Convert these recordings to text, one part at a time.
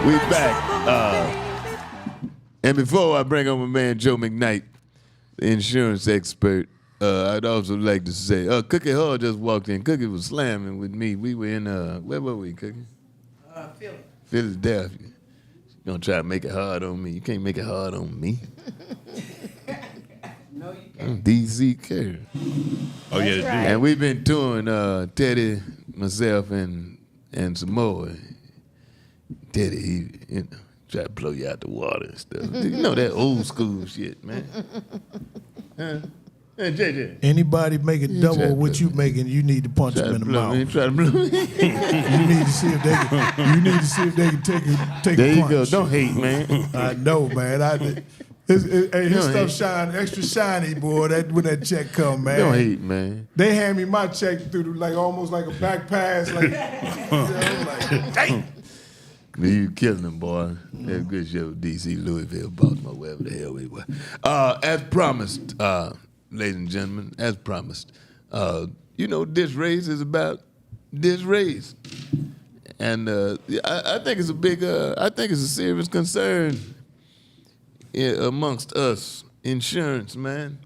We back. And before I bring on my man Joe McKnight, the insurance expert, I'd also like to say, Cookie Hall just walked in. Cookie was slamming with me. We were in, where were we, Cookie? Philly. Philadelphia. She's gonna try to make it hard on me. You can't make it hard on me. No, you can't. I'm D.C. Carey. Oh, yeah, That's right. And we've been touring Teddy, myself, and Samoa. Teddy, he try to blow you out the water and stuff. You know that old school shit, man. Huh? Hey, JJ. Anybody making double Try to what you making, you need to punch Try them in to the blow me. mouth. Try to blow me. You need to see if they can. You need to see if they can take There a you punch. go. Don't hate, man. I know, man. His stuff shine extra shiny, boy. When that check come, man. Don't hate, man. They hand me my check through almost like a back pass, like, like dang. You killing them, boy. That's a good show. D.C., Louisville, Baltimore, wherever the hell we were. As promised, ladies and gentlemen, as promised, DisRace is about DisRace. And I think it's a serious concern amongst us. Insurance, man.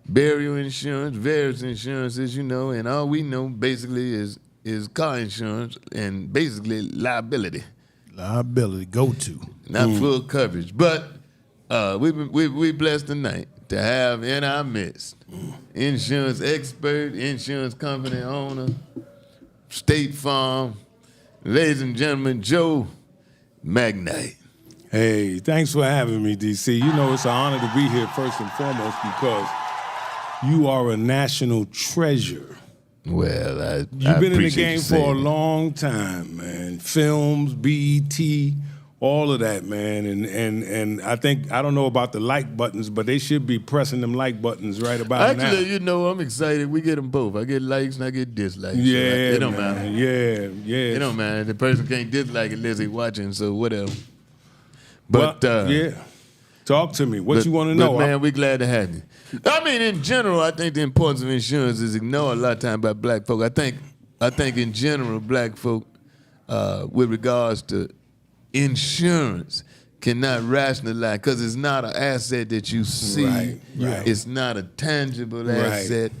Burial insurance, various insurances, and all we know basically is car insurance and basically liability. Liability, go to. Not full coverage. But we blessed tonight to have in our midst insurance expert, insurance company owner, State Farm, ladies and gentlemen, Joe McKnight. Hey, thanks for having me, DC. It's an honor to be here first and foremost because you are a national treasure. Well, You've been in the appreciate game you for a saying that. long time, man. Films, BET, all of that, man. And I don't know about the like buttons, but they should be pressing them like buttons right about now. Actually, I'm excited. We get them both. I get likes and I get dislikes. Yeah, so it don't man. matter. Yeah. It don't matter. The person can't dislike it unless they watching, so whatever. But yeah. Talk to me. What you want to know? But man, we're glad to have you. I mean, in general, I think the importance of insurance is ignored a lot of time by black folk. I think in general, black folk, with regards to insurance, cannot rationalize because it's not an asset that you see. Right. It's not a tangible asset.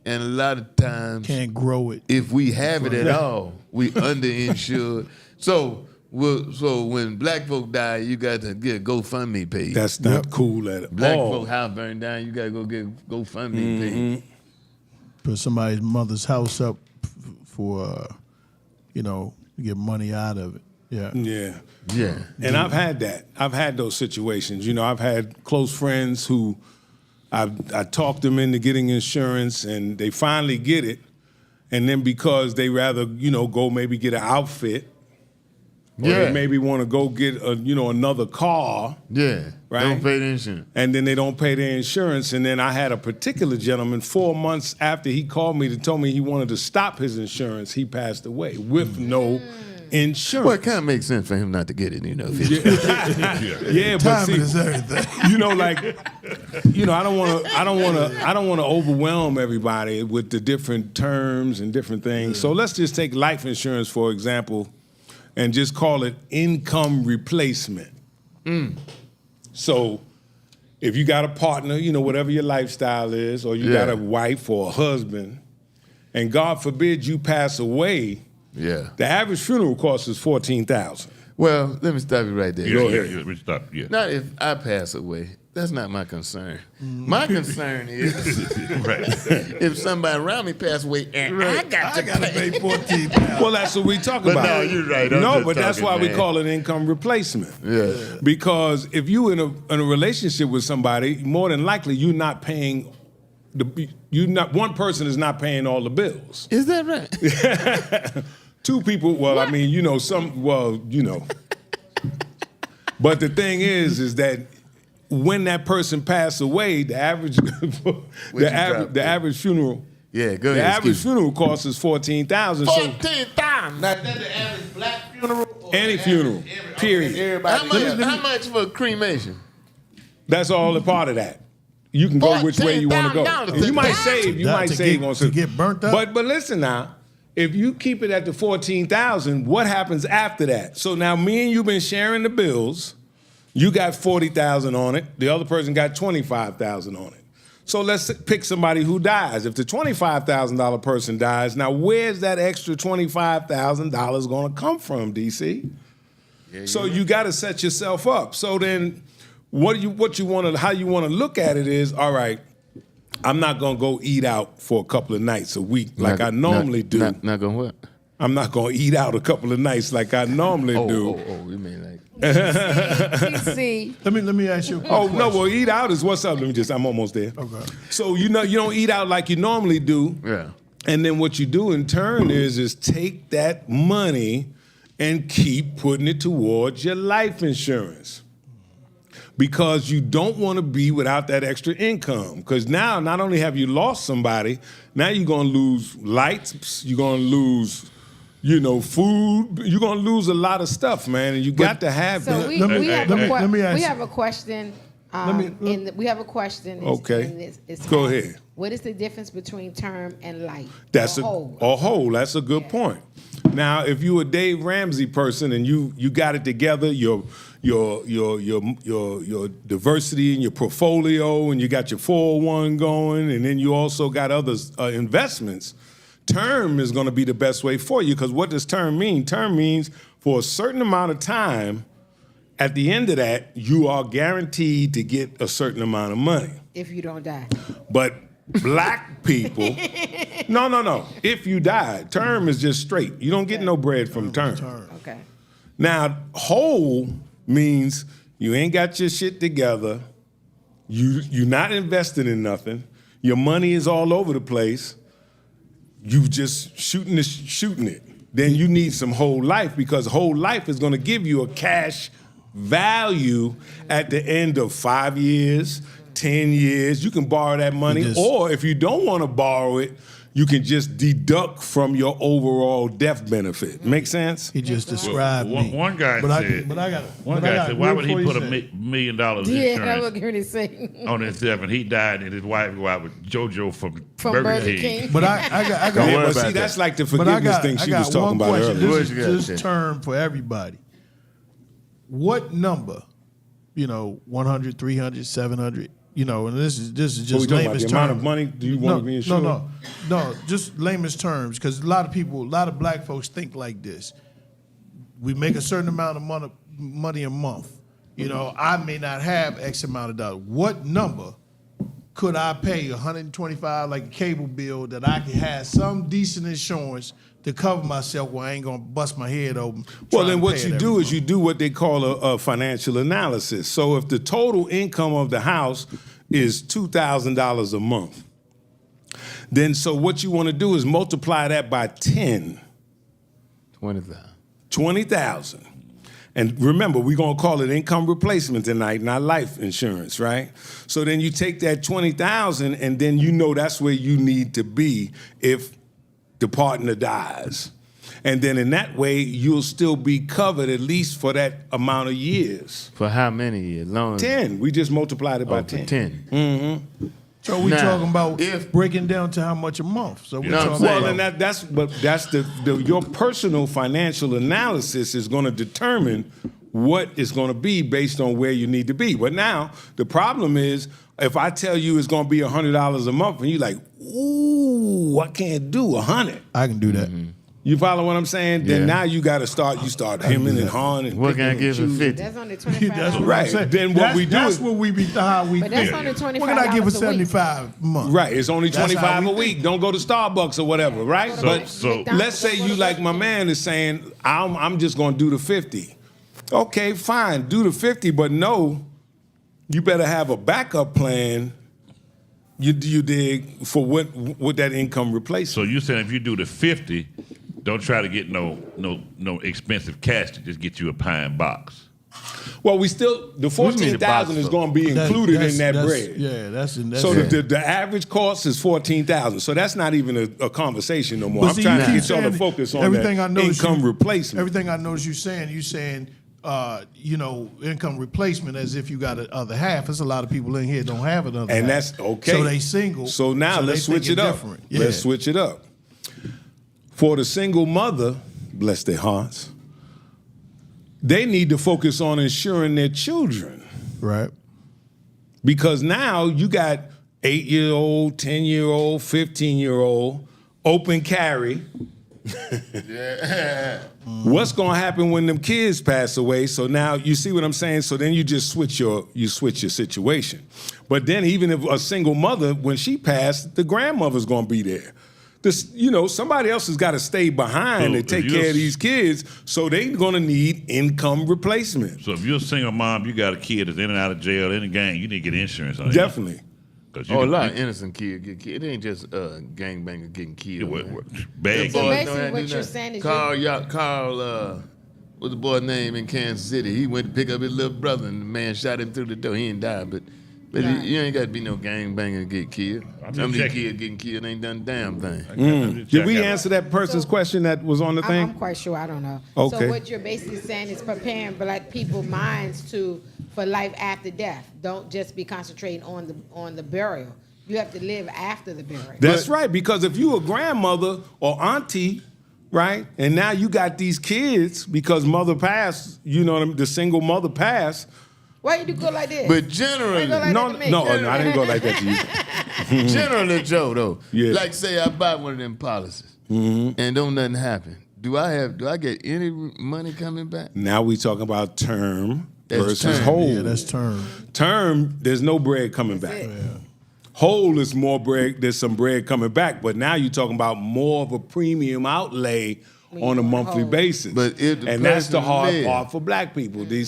And a lot of times, Can't grow it. if we have it at all, we underinsured. So when black folk die, you got to get a GoFundMe page. That's not cool at Black all. folk house burned down, you got to go get GoFundMe page. Put somebody's mother's house up for, get money out of it. Yeah. Yeah. And I've had that. I've had those situations. I've had close friends who I talked them into getting insurance and they finally get it. And then because they rather, go maybe get an outfit, or they maybe want to go get another car. Yeah. Right? Don't pay the insurance. And then they don't pay their insurance. And then I had a particular gentleman 4 months after he called me to tell me he wanted to stop his insurance, he passed away with no insurance. Well, it kind of makes sense for him not to get it, Yeah, but Timing see, is everything. I don't want to overwhelm everybody with the different terms and different things. So let's just take life insurance for example, and just call it income replacement. So if you got a partner, whatever your lifestyle is, or you got a wife or a husband, and God forbid you pass away, the average funeral cost is $14,000. Well, let me stop you right there. Go ahead. Yeah, stop. Yeah. Not if I pass away. That's not my concern. My concern is if somebody around me pass away and I got to pay $14,000. Well, that's what we talk But about. no, you're right. I'm No, just but that's talking, why we man. call it income replacement. Yeah. Because if you in a relationship with somebody, more than likely you're not paying one person is not paying all the bills. Is that right? Two people, But the thing is that when that person passed away, the average funeral. Yeah, go ahead. The average excuse me. funeral cost is $14,000. $14,000. Now, is that the average black funeral? Or Any the funeral, average- period. Everybody. How much for cremation? That's all a part of that. You can go which way you want to go. $14,000 And you might save. You might save on to get burnt up. But listen now, if you keep it at the $14,000, what happens after that? So now me and you been sharing the bills. You got $40,000 on it. The other person got $25,000 on it. So let's pick somebody who dies. If the $25,000 person dies, now where's that extra $25,000 going to come from, DC? Yeah, so you got to set yourself up. So then, how you want to look at it is, all right, I'm not going to go eat out for a couple of nights a week like I normally do. Not going to what? I'm not going to eat out a couple of nights like I normally do. You mean like... See. Let me ask you a quick question. No, well, eat out is what's up. I'm almost there. Okay. So, you don't eat out like you normally do. Yeah. And then what you do in turn is take that money and keep putting it towards your life insurance. Because you don't want to be without that extra income. Because now, not only have you lost somebody, now you're going to lose lights, you're going to lose... food. You're gonna lose a lot of stuff, man, and you got to have so that. we have we have a question. We have a question. Okay. It's Go ahead. What is the difference between term and life? That's a whole. That's a good point. Now, if you're a Dave Ramsey person and you got it together, your diversity in your portfolio, and you got your 401 going, and then you also got other investments. Term is going to be the best way for you, because what does term mean? Term means for a certain amount of time, at the end of that, you are guaranteed to get a certain amount of money. If you don't die. But black people, no. If you die, term is just straight. You don't get no bread from term. Okay. Now, whole means you ain't got your shit together. You're not invested in nothing. Your money is all over the place. You just shooting it. Then you need some whole life, because whole life is going to give you a cash value at the end of 5 years, 10 years. You can borrow that money, or if you don't want to borrow it, you can just deduct from your overall death benefit. Make sense? He just described me. One guy said, why would he put $1 million insurance on himself, and he died, and his wife go out with JoJo from Burger King. But I got see, that's like the forgiveness thing she was talking about earlier. This is term for everybody. What number, 100, 300, 700, and this is just layman's terms. The amount of money do you want to be insured? No, just layman's terms, because a lot of black folks think like this. We make a certain amount of money a month. I may not have X amount of dollars. What number could I pay $125 like a cable bill that I can have some decent insurance to cover myself where I ain't gonna bust my head open? Well, then what you do is you do what they call a financial analysis. So if the total income of the house is $2,000 a month, then so what you want to do is multiply that by 10. 20,000. And remember, we're going to call it income replacement tonight, not life insurance, right? So then you take that 20,000, and then that's where you need to be if the partner dies. And then in that way, you'll still be covered at least for that amount of years. For how many years? Long? 10. We just multiplied it by 10. 10. Mm-hmm. So we're talking about breaking down to how much a month. So we're talking well, and that's your personal financial analysis is going to determine what it's going to be based on where you need to be. But now the problem is, if I tell you it's going to be $100 a month, and you're like, ooh, I can't do 100. I can do that. Mm-hmm. You follow what I'm saying? Yeah. Then now you got to start hemming and hawing. And what can I give him 50? That's only $25. That's what right. I'm saying. Then what we do that's is, what we be how we but think. that's only $25. What can I give for 75 a month? Right. It's only $25 a week. Don't go to Starbucks or whatever, right? So let's say you, like my man is saying, I'm just going to do the 50. Okay, fine, do the 50, but no, you better have a backup plan. You dig for what that income replaces. So you saying if you do the 50, don't try to get no expensive cash to just get you a pine box. Well, the 14,000 is going to be included in that bread. Yeah, that's so the average cost is 14,000. So that's not even a conversation no more. But I'm see, trying to get y'all to focus on that income replacement. Everything I notice you saying income replacement as if you got an other half. There's a lot of people in here don't have another half. And that's okay. So they single. So now let's switch it up. Yeah. Let's switch it up. For the single mother, bless their hearts, they need to focus on insuring their children. Right. Because now you got 8-year-old, 10-year-old, 15-year-old, open carry. Yeah. What's gonna happen when them kids pass away? So now you see what I'm saying? So then you just switch your situation. But then even if a single mother, when she passed, the grandmother's gonna be there. Somebody else has got to stay behind and take care of these kids, so they're going to need income replacement. So if you're a single mom, you got a kid that's in and out of jail, in a gang, you need to get insurance on it. Definitely. A lot of innocent kids get killed. It ain't just gangbanger getting killed. Bad So basically what you're saying is Carl, what's the boy's name in Kansas City? He went to pick up his little brother, and the man shot him through the door. He ain't died, but you ain't got to be no gangbanger to get killed. Some of these kids getting killed ain't done a damn thing. Did we answer that person's question that was on the thing? I'm quite sure. I don't know. Okay. So what you're basically saying is preparing black people's minds for life after death. Don't just be concentrating on the burial. You have to live after the burial. That's right, because if you a grandmother or auntie, right, and now you got these kids because mother passed, the single mother passed. Why you do go like this? But generally, No, I didn't go like that to you. Generally, Joe, though, Yeah. like say I buy one of them policies and don't nothing happen. Do I get any money coming back? Now we talking about term That's versus term. whole. Yeah, that's term. Term, there's no bread coming back. Whole is more bread. There's some bread coming back, but now you're talking about more of a premium outlay on a monthly basis. But if the and that's the person hard live. part for black people. They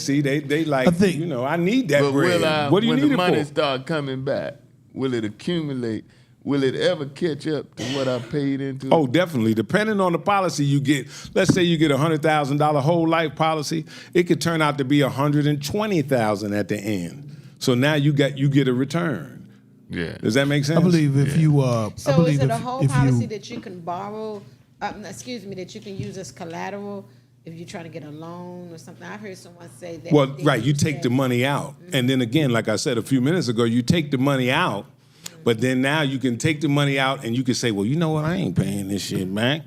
like, I think- I need that But bread. What do you when need the it money for? start coming back, will it accumulate? Will it ever catch up to what I paid into? Oh, definitely. Depending on the policy you get, let's say you get a $100,000 whole life policy, it could turn out to be $120,000 at the end. So now you get a return. Yeah. Does that make sense? I believe if you So I believe is it if, a whole if policy you, that you can borrow? That you can use as collateral if you're trying to get a loan or something? I've heard someone say that. Well, they right, you use take that. the money out. And then again, like I said a few minutes ago, you take the money out, but then now you can take the money out and you can say, well, you know what, I ain't paying this shit back.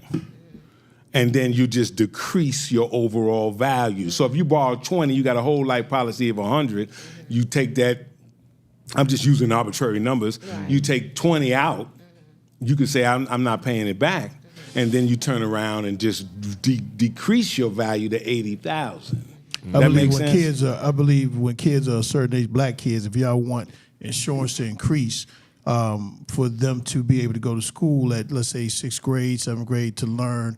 And then you just decrease your overall value. So if you borrow 20, you got a whole life policy of 100, you take that, I'm just using arbitrary numbers, you take 20 out, you could say, I'm not paying it back. And then you turn around and just decrease your value to $80,000. I believe when kids are a certain age, black kids, if y'all want insurance to increase, for them to be able to go to school at, let's say, 6th grade, 7th grade, to learn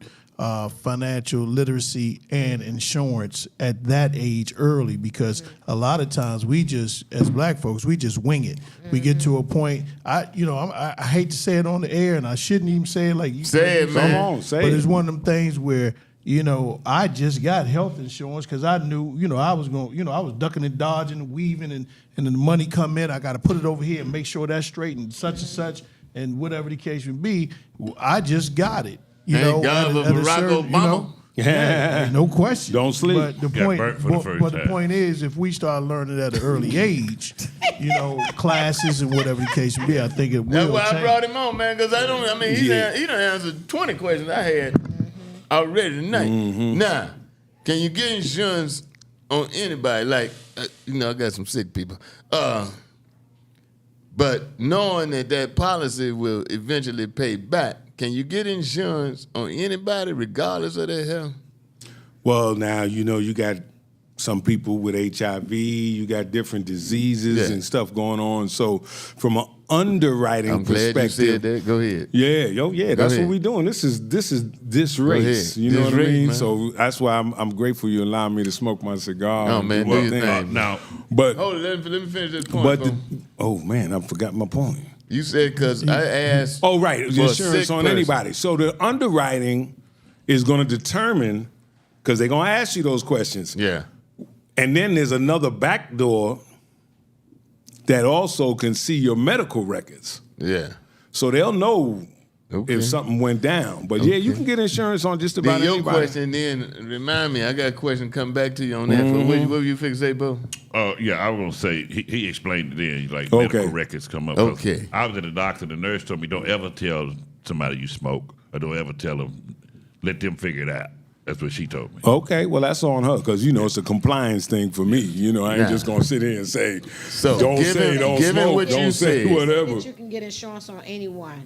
financial literacy and insurance at that age early, because a lot of times we just, as black folks, we just wing it. We get to a point, I hate to say it on the air, and I shouldn't even say it like you Say it, man. Come on, say but it. it's one of them things where, I just got health insurance because I knew, I was going, I was ducking and dodging and weaving, and then the money come in, I got to put it over here and make sure that's straight and such, and whatever the case would be, I just got it. Thank God for Barack Obama. Yeah, no question. Don't sleep. But the Got point, burnt for the first but the time. point is, if we start learning at an early age, classes and whatever the case may be, I think it will. That's why I change. brought him on, man, because he done answered 20 questions I had already tonight. Now, can you get insurance on anybody? Like, I got some sick people. But knowing that policy will eventually pay back, can you get insurance on anybody regardless of their health? Well, now, you got some people with HIV, you got different diseases and stuff going on. So from an underwriting I'm glad perspective. you said that. Go ahead. Yeah, that's ahead. what we're doing. This is DisRace. ahead. You know what I DisRace, mean? man. So that's why I'm grateful you allowing me to smoke my cigar. No, and man, do do my your thing. thing. Now, But Hold it, let me finish this point. man, I forgot my point. You said because I asked. Oh, right, for a insurance sick on person. anybody. So the underwriting is going to determine, because they're going to ask you those questions. Yeah. And then there's another back door that also can see your medical records. Yeah. So they'll know Okay. if something went down. But yeah, you can get insurance on just about Then your anybody. question, then remind me. I got a question. Come back to you on that. What were you fixing to say, Bo? yeah, I was gonna say he explained it then. Like Okay. medical records come up. Okay. I was at the doctor. The nurse told me don't ever tell somebody you smoke, or don't ever tell them let them figure it out. That's what she told me. Okay, well, that's on her because, it's a compliance thing for me. I ain't just going to sit here and say, So, don't given smoke, what don't you say said, whatever. That you can get insurance on anyone.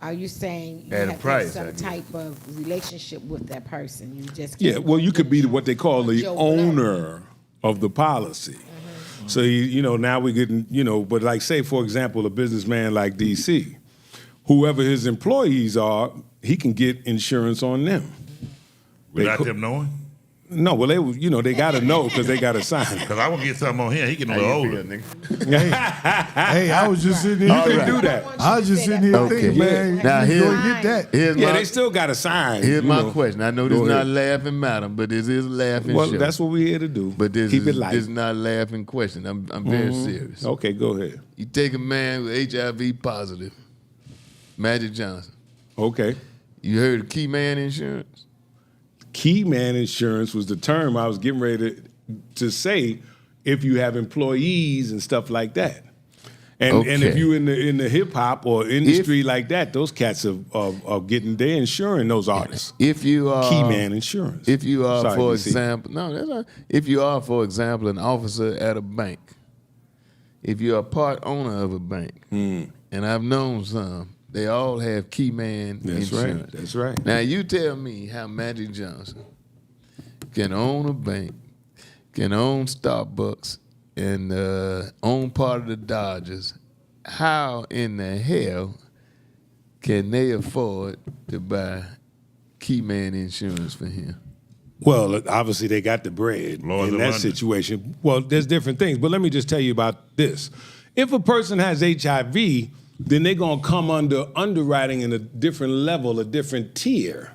Are you saying you At a have price, to I have guess. some type of relationship with that person? You just Yeah, can't well, go you could get be what they call insurance the on Joe Blow. owner of the policy. So, now we're getting, but like say, for example, a businessman like DC, whoever his employees are, he can get insurance on them. Without them knowing? No, well, they got to know because they got to sign it. Because I want to get something on here. He getting a little older. Hey, I was just sitting here. You can do that. I was just sitting here Okay. thinking, man, Now, you here- go get that. Here's Yeah, my, they still got to sign. here's my question. I know this Go is not ahead. laughing matter, but this is laughing Well, show. that's what we're here to do. But this Keep is it light. this is not a laughing question. I'm very serious. Okay, go ahead. You take a man with HIV positive, Magic Johnson. Okay. You heard of Key Man Insurance? Key man insurance was the term I was getting ready to say if you have employees and stuff like that. And if Okay. you in the hip hop or industry like that, those cats are getting, they're insuring those artists. If you are Key man insurance. If you are, Sorry, for DC. example, no, that's not. If you are, for example, an officer at a bank, if you're a part owner of a bank, and I've known some, they all have key man That's insurance. right. That's right. Now you tell me how Magic Johnson can own a bank, can own Starbucks, and own part of the Dodgers. How in the hell can they afford to buy key man insurance for him? Well, obviously they got the bread Lords in of that London. situation. Well, there's different things, but let me just tell you about this. If a person has HIV, then they're going to come under underwriting in a different level, a different tier.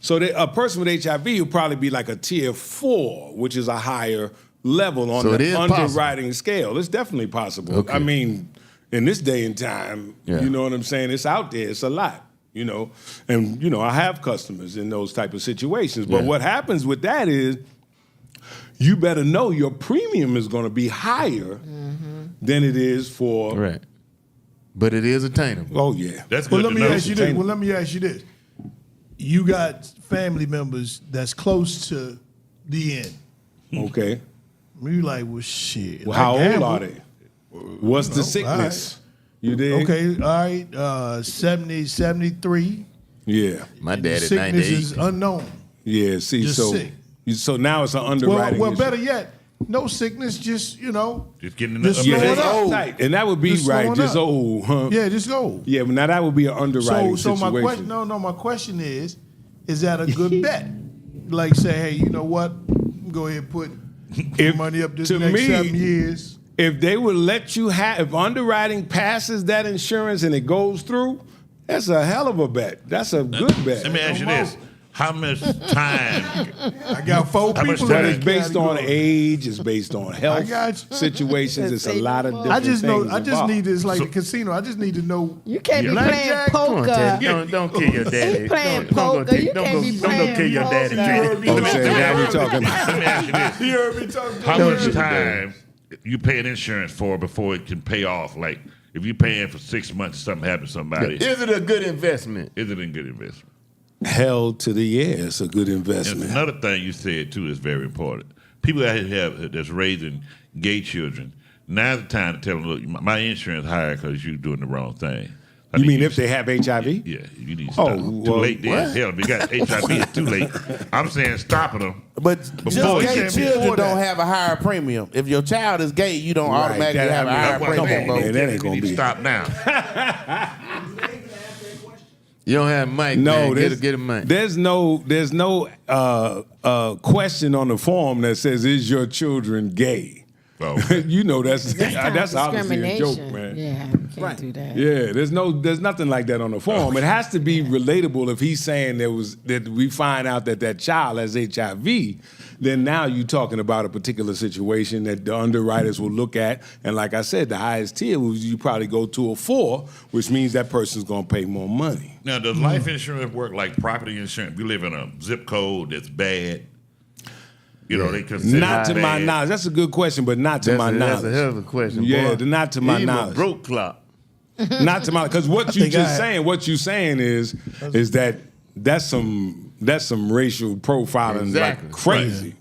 So a person with HIV will probably be like a tier 4, which is a higher level on So it the is underwriting scale. It's definitely possible. Okay. I mean, in this day and time, Yeah. you know what I'm saying? It's out there. It's a lot. And I have customers in those type of situations. But Yeah. what happens with that is you better know your premium is going to be higher than it is for. Right. But it is attainable. Oh yeah. That's Well, good let to me know. ask you this. Well, let me ask you this. You got family members that's close to the end. Okay. You like, well, shit. Well, how I old gamble. are they? What's the know, sickness? You dig? Okay, all right. 70, 73. Yeah. My And dad the at sickness 98. is unknown. Yeah. See, Just so sick. so now it's an underwriting. Well, issue. better yet, no sickness, just, Just getting in the Just upper Yeah, slow it that's up. old. And that would be Just right. slowing Just up. old, huh? Yeah, just go. Yeah, but now that would be an underwriting So my situation. question, my question is that a good bet? Like say, hey, you know what? Go ahead and put If- money up this to next me, 7 years. If they would let you have, if underwriting passes that insurance and it goes through, that's a hell of a bet. That's a good bet. Let me ask you this. How much time? I got 4 How much people. time? But that it's based gotta on go. age. It's based on health got you. situations. It's a lot of different I just know. things I just involved. need this like the casino. I just need to know. You can't be Yeah. playing Blackjack? Come on, Teddy. poker. Don't kill your daddy. He playing Don't go poker. take- You don't can't go- be don't go playing kill your daddy, poker. Teddy. Okay, now we're talking. Let me ask you this. You heard me talking. How much time you paying insurance for before it can pay off? Like if you're paying for 6 months, something happens to somebody. Is it a good investment? Is it a good investment? Held to the air. It's a good And investment. another thing you said too is very important. People that have that's raising gay children. Now's the time to tell them, look, my insurance higher because you're doing the wrong thing. You mean if they have HIV? Yeah, you need to stop. Too well, late then. Hell, if you got HIV, it's too late. I'm saying stopping them. But Before just you gay can't be children afford don't that. have a higher premium. If your child is gay, you don't Right, automatically that- have a I mean, higher That's what I'm premium. saying. Come on, man, that ain't You gonna need to be- stop now. You don't have Mike. No, man. Get a mic. there's no question on the form that says, "Is your children gay?" Oh. You know that's That's that's obviously a joke, discrimination. man. Yeah, you can't do that. Yeah, there's nothing like that on the form. It has to be relatable. If he's saying that we find out that child has HIV, then now you're talking about a particular situation that the underwriters will look at. And like I said, the highest tier you probably go to a 4, which means that person's gonna pay more money. Now, does life insurance work like property insurance? We live in a zip code that's bad. You know, they consider Not to it my bad. knowledge. That's a good question, but not to my That's knowledge. a hell of a question. Yeah, boy. not to my Even knowledge. A broke clock. Not to my, because what you think I just had- saying, what you saying is that that's some racial profiling like crazy.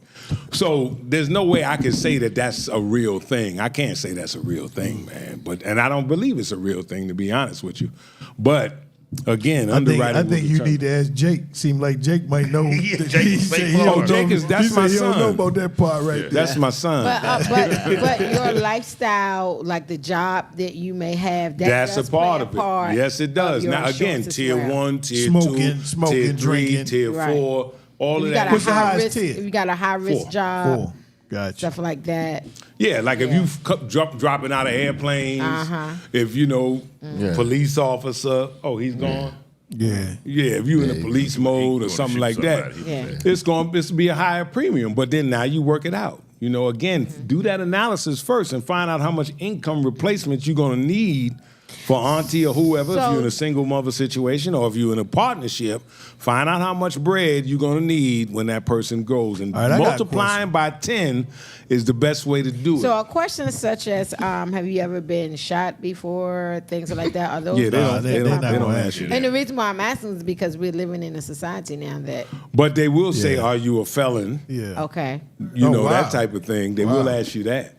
So there's no way I can say that that's a real thing. I can't say that's a real thing, man. And I don't believe it's a real thing, to be honest with you. But again, underwriting. I think you need to ask Jake. Seem like Jake might know. Jake that's my son. Don't know about that part right there. That's my son. But your lifestyle, like the job that you may have, that's a does part play of it. Yes, it does. Now again, tier 1, tier 2, tier 3, drinking. tier 4, all of that. What's the highest tier? If you got a high risk job, 4. Gotcha. stuff like that. Yeah, like if you dropping out of airplanes, if police officer, he's gone. Yeah. Yeah, if you in a police mode or something like that, it's going to be a higher premium. But then now you work it out. Again, do that analysis first and find out how much income replacement you're going to need for auntie or whoever, if you're in a single mother situation or if you're in a partnership, find out how much bread you're going to need when that person goes. And multiplying by 10 is the best way to do it. So a question such as, have you ever been shot before, things like that? Are those they don't ask you that. And the reason why I'm asking is because we're living in a society now that... But they will say, are you a felon? Yeah. Okay. That type of thing. They will ask you that.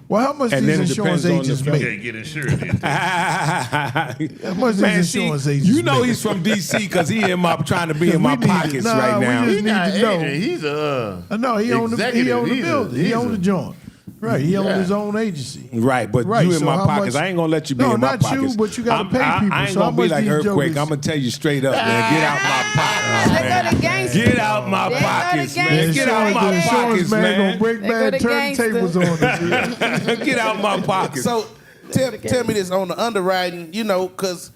Well, how much does insurance agents make? You can't get insurance. How much does insurance agents make? He's from D.C. because he trying to be in my pockets right now. We just need to know. He's he owned the building. He owned the joint. Right, he owned his own agency. Right, but you in my pockets. I ain't gonna let you be in my pockets. No, not you, but you gotta pay people. I ain't gonna be like Earthquake. I'm gonna tell you straight up, man. Get out my pockets, man. Get out my pockets, man. Get out my pockets, man. Gonna break bad turntables on us. Get out my pockets. So tell me this on the underwriting, because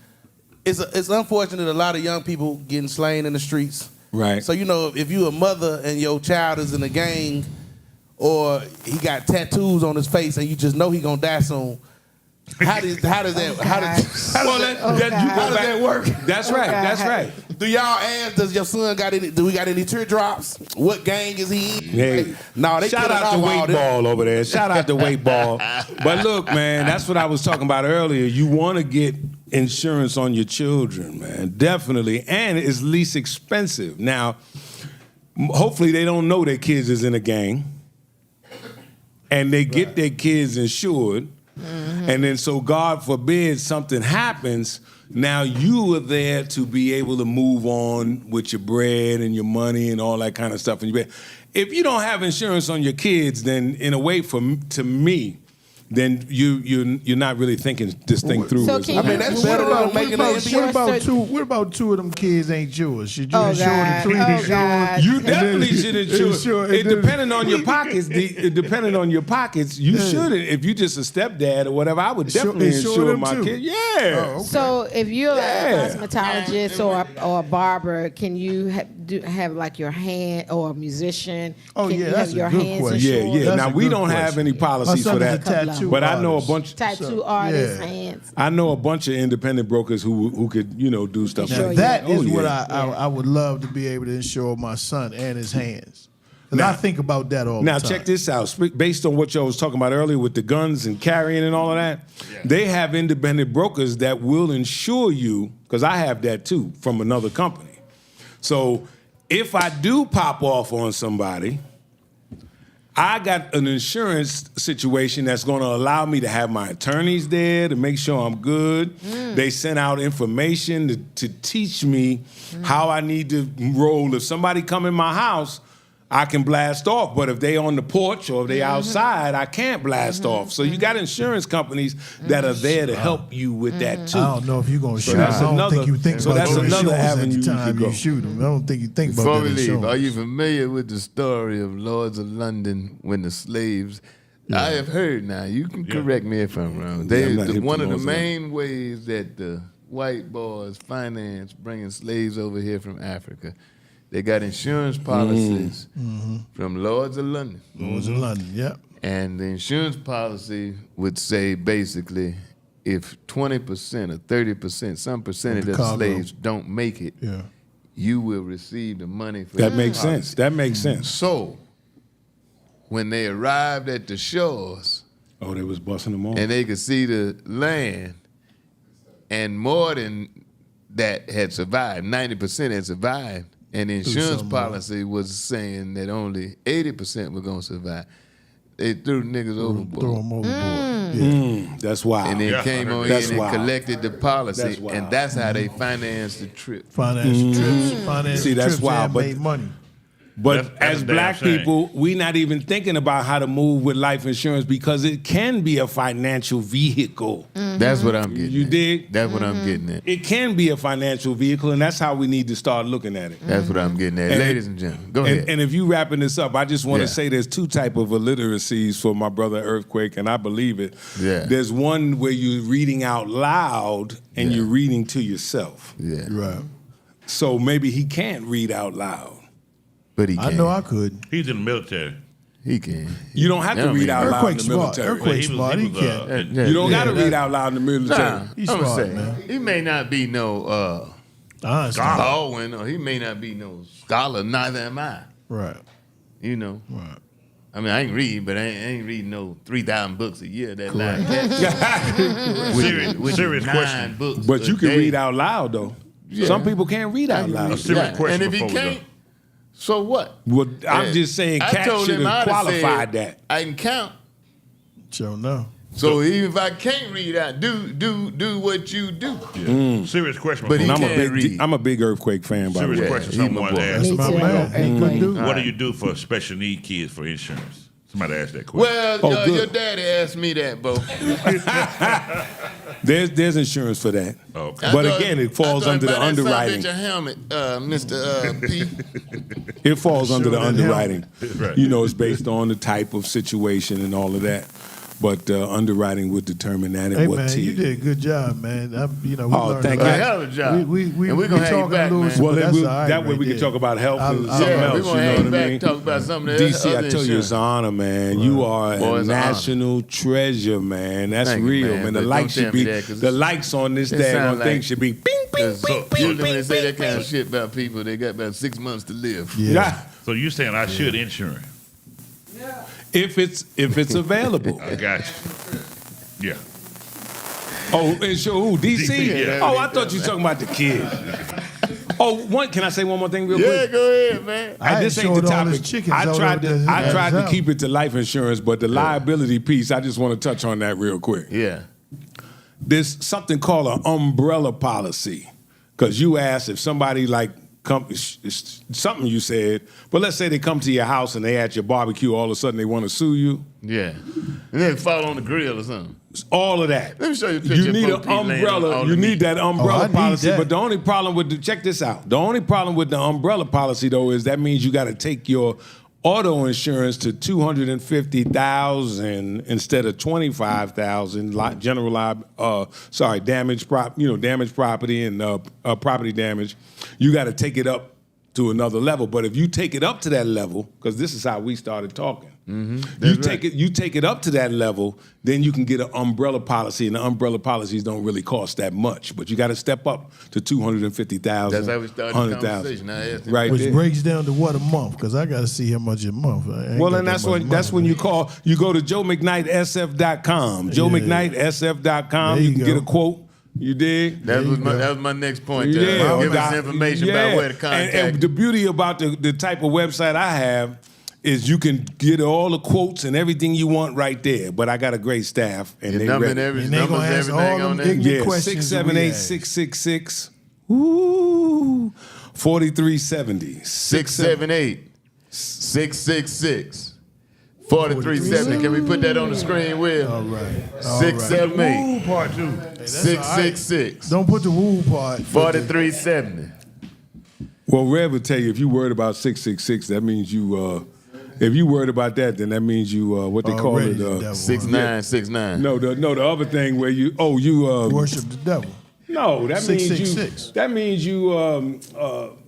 it's unfortunate a lot of young people getting slain in the streets. Right. So if you a mother and your child is in a gang, or he got tattoos on his face and you just know he gonna die soon. How does that work? That's right. That's right. Do y'all ask? Does your son got any? Do we got any teardrops? What gang is he in? Hey, they shout out to Weightball over there. Shout out to Weightball. But look, man, that's what I was talking about earlier. You want to get insurance on your children, man, definitely, and it's least expensive. Now, hopefully, they don't know their kids is in a gang. And they get their kids insured, and then so God forbid something happens, now you are there to be able to move on with your bread and your money and all that kind of stuff. If you don't have insurance on your kids, then in a way, to me, then you're not really thinking this thing through. So that's better than making what about two of them kids ain't yours? Should you insure the 3 insurance? You definitely should insure. It depending on your pockets. Depending on your pockets, you shouldn't. If you just a stepdad or whatever, I would definitely insure my kid. Yeah. Oh, okay. So if you're a cosmetologist or a barber, can you have like your hand or a musician? Oh, can yeah, you that's have your a good hands question. insured? Yeah. Now we don't have any policies for that. Tattoo but I know a artist. bunch. Tattoo artists' hands. I know a bunch of independent brokers who could do stuff Now, like that that. is what I would love to be able to insure my son and his hands. And I think about that all the time. Now check this out. Based on what y'all was talking about earlier with the guns and carrying and all of that, they have independent brokers that will insure you, because I have that too from another company. So if I do pop off on somebody, I got an insurance situation that's going to allow me to have my attorneys there to make sure I'm good. They sent out information to teach me how I need to roll. If somebody come in my house, I can blast off. But if they on the porch or if they outside, I can't blast off. So you got insurance companies that are there to help you with that too. I don't know if you're going to shoot. that's I don't another- think you think so about that's your another insurance avenue at you the time could you go. shoot them. I don't think you think Before about we that leave, insurance. are you familiar with the story of Lords of London when the slaves? I have heard now. You can correct me if I'm wrong. I'm not hip to One of the Lords of main ways that the white boys finance bringing slaves over here from Africa, they got insurance policies from Lords of London. Lords of London, yeah. And the insurance policy would say basically if 20% or 30%, some percentage of the slaves don't make it, you will receive the money for That makes sense. That makes sense. So when they arrived at the shores They was busting them off. and they could see the land, and more than that had survived. 90% had survived. And the insurance policy was saying that only 80% were going to survive. They threw niggas overboard. Throw them overboard. Yeah. That's wild. And then came on That's in and wild. collected the policy. That's wild. And that's how they financed the trip. Financial trips. See, that's trips wild, and but- made money. But That's as a damn black shame. people, we not even thinking about how to move with life insurance because it can be a financial vehicle. That's what I'm getting You at. dig? That's what I'm getting at. It can be a financial vehicle, and that's how we need to start looking at it. That's what I'm getting at. And- Ladies and gentlemen, go ahead. And if you wrapping this up, I just want to Yeah. say there's two type of illiteracies for my brother Earthquake, and I believe it. Yeah. There's one where you're reading out loud and you're reading to yourself. Yeah. Right. So maybe he can't read out loud. But he can. I know I could. He's in the military. He can. You don't have to That read mean- out loud in Earthquake the smart. military. Earthquake He was- smart. he He was, can't. You don't got to Yeah, read out loud in the military. Nah, He's I'm gonna smart, say, man. he may not be no Honestly. Baldwin, or he may not be no scholar, neither am I. Right. You know. Right. I mean, I ain't read, but I ain't reading no 3,000 books a year. That like Serious 9 question. books. But you a can day. read out loud, though. Yeah. Some people can't read out loud. serious question And if he before we go. can't, so what? Well, I'm just saying, I Cat told should him have I'd have qualified said, that. I can count. Sure no. So even if I can't read out, do what you do. Serious question. But before And we he go. can't read. I'm a big Earthquake fan, by the Serious way. question. he my Someone boy. asked. Me That's my too. man. He good dude. What do you do for special need kids for insurance? Somebody asked that question. Well, Oh, good. your daddy asked me that, Bo. There's insurance for that. Okay. But again, it falls under the underwriting. Your helmet, Mr. P. It falls under the that underwriting. Right. You know, it's based on the type of situation and all of that. But underwriting would determine that and Hey what man, tier. you did a good job, man. We Oh, learned thank a you. A lot. hell of a job. We and we're gonna have you talking back, loose, man. Well, but then that's all right that way right we can there. talk about health and I- something Yeah, else. we're You gonna know have what you I back mean? talk about something else. DC, I tell you, it's an honor, man. You are Boy, a it's an honor. national treasure, man. That's Thank you, real, man, man. The but lights don't should tell me be that, 'cause the lights on this it sound daggone thing like- should be bing, bing, bing, bing, Usually when they say bing, that kind bing. of shit about people, they got about 6 months to live. Yeah. So you saying I should insurance? If it's available. I got you. Yeah. Oh, and sure, who? DC? Yeah. Oh, I thought you were talking about the kid. Can I say one more thing real Yeah, quick? go ahead, man. I This ain't showed the all his topic. chickens I over tried there to at his house. keep it to life insurance, but the liability piece, I just want to touch on that real quick. Yeah. There's something called an umbrella policy, because you asked if somebody it's something you said, but let's say they come to your house and they at your barbecue, all of a sudden they want to sue you. Yeah. And then fall on the grill or something. All of that. Let me show you a picture You of need Bo an Peep laying on umbrella. all You the need meat. that umbrella I need policy. that. But the only problem with check this out. The only problem with the umbrella policy though is that means you got to take your auto insurance to $250,000 instead of $25,000. Damaged property and property damage. You got to take it up to another level. But if you take it up to that level, because this is how we started talking. You take it up to that level, then you can get an umbrella policy, and the umbrella policies don't really cost that much. But you got to step up to $250,000. That's how we started the conversation. I asked him. Right Which there. breaks down to what a month? Because I got to see how much a month. Well, and that's when you call. You go to JoeMcKnightSF.com. JoeMcKnightSF.com. There You you can get go. a quote. You dig? That was my next point. Yeah, Give us information about where to contact. And the beauty about the type of website I have is you can get all the quotes and everything you want right there. But I got a great staff, and Your they number ready. and And they numbers gonna and ask everything all on them there. ignorant Yeah, questions that we 678-666. Ooh, 4370. 678-666. 4370. Can we put that on the screen, Will? All right. 678 Ooh, part two. 666 Don't put the woo part. 4370. Well, Rev will tell you if you worried about 666, that means you. If you worried about that, then that means you. What they call Already it? the devil. 6969. No, the other thing where you. Worship the devil. No, that means you. 666. That means you.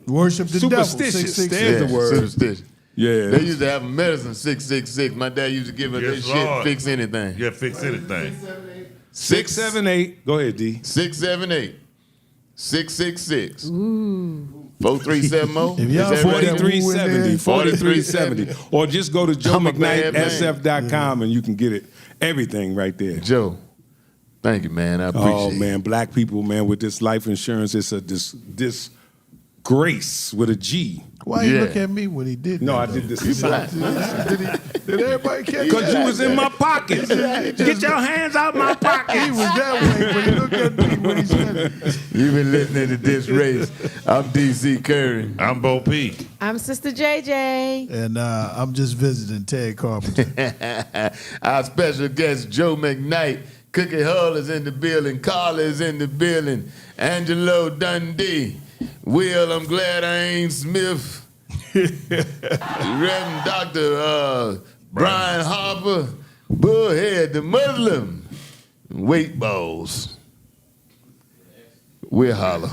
Worship the devil. Superstitious. 666. There's the word. Superstition. Yeah. They used to have a medicine 666. My dad used to give us Yes, that Lord. shit, fix anything. Yeah, fix anything. 678. Go ahead, D. 678 666 4370. If y'all Is that right? 4370. 4370. Or just go to I'm a bad man. JoeMcKnightSF.com and you can get it. Everything right there. Joe, Thank you, man. I appreciate it. Oh, man, black people, man, with this life insurance, it's a disgrace with a G. Why you look at me when he did No, that? I did this. Did everybody catch Because that? you was in my pockets. Get your hands out my pockets. He was that way when he looked at me when he said it. You've been listening to DisRace. I'm D.C. Curry. I'm Bo P. I'm Sister JJ. And I'm just visiting Ted Carpenter. Our special guest, Joe McKnight. Cookie Hull is in the building. Carla is in the building. Angelo Dundee. Will, I'm glad I ain't Smith. Reverend Dr. Brian Harper. Bullhead the Muslim. Weightballs. We'll holler.